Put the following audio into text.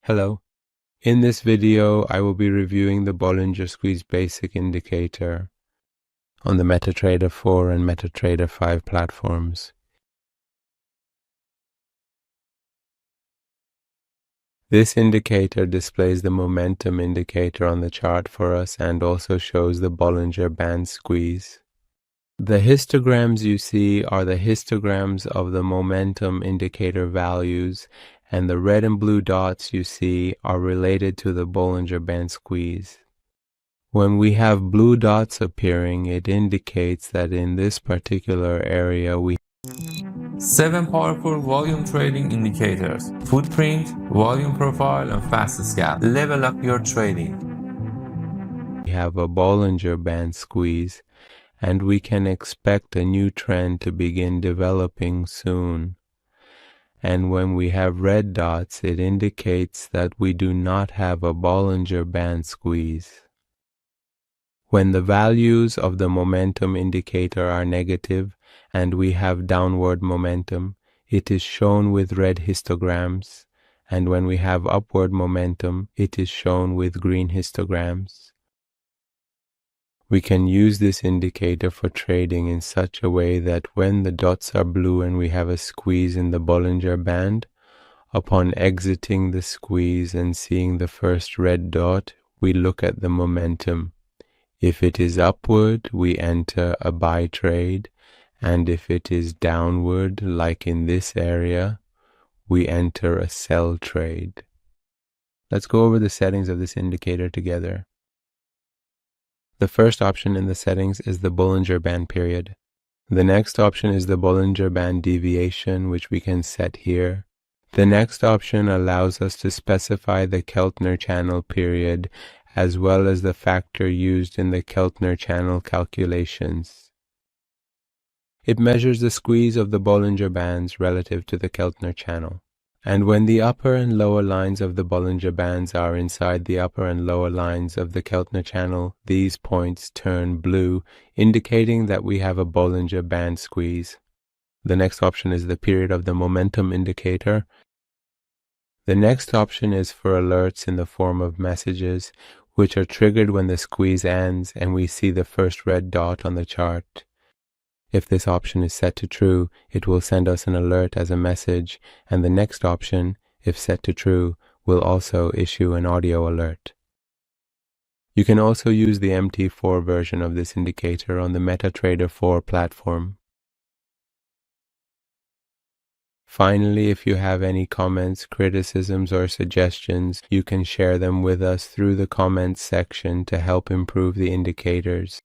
Hello. In this video, I will be reviewing the Bollinger Squeeze basic indicator on the MetaTrader 4 and MetaTrader 5 platforms. This indicator displays the momentum indicator on the chart for us and also shows the Bollinger Band squeeze. The histograms you see are the histograms of the momentum indicator values, and the red and blue dots you see are related to the Bollinger Band squeeze. When we have blue dots appearing, it indicates that in this particular area we 7 powerful volume trading indicators: footprint, volume profile, and fast scalp. Level up your trading. We have a Bollinger Band squeeze, and we can expect a new trend to begin developing soon. And when we have red dots, it indicates that we do not have a Bollinger Band squeeze. When the values of the momentum indicator are negative and we have downward momentum, it is shown with red histograms, and when we have upward momentum, it is shown with green histograms. We can use this indicator for trading in such a way that when the dots are blue and we have a squeeze in the Bollinger Band, upon exiting the squeeze and seeing the first red dot, we look at the momentum. If it is upward, we enter a buy trade, and if it is downward, like in this area, we enter a sell trade. Let's go over the settings of this indicator together. The first option in the settings is the Bollinger Band period. The next option is the Bollinger Band deviation, which we can set here. The next option allows us to specify the Keltner channel period, as well as the factor used in the Keltner channel calculations. It measures the squeeze of the Bollinger Bands relative to the Keltner channel. And when the upper and lower lines of the Bollinger Bands are inside the upper and lower lines of the Keltner channel, these points turn blue, indicating that we have a Bollinger Band squeeze. The next option is the period of the momentum indicator. The next option is for alerts in the form of messages, which are triggered when the squeeze ends and we see the first red dot on the chart. If this option is set to true, it will send us an alert as a message, and the next option, if set to true, will also issue an audio alert. You can also use the MT4 version of this indicator on the MetaTrader 4 platform. Finally, if you have any comments, criticisms, or suggestions, you can share them with us through the comments section to help improve the indicators.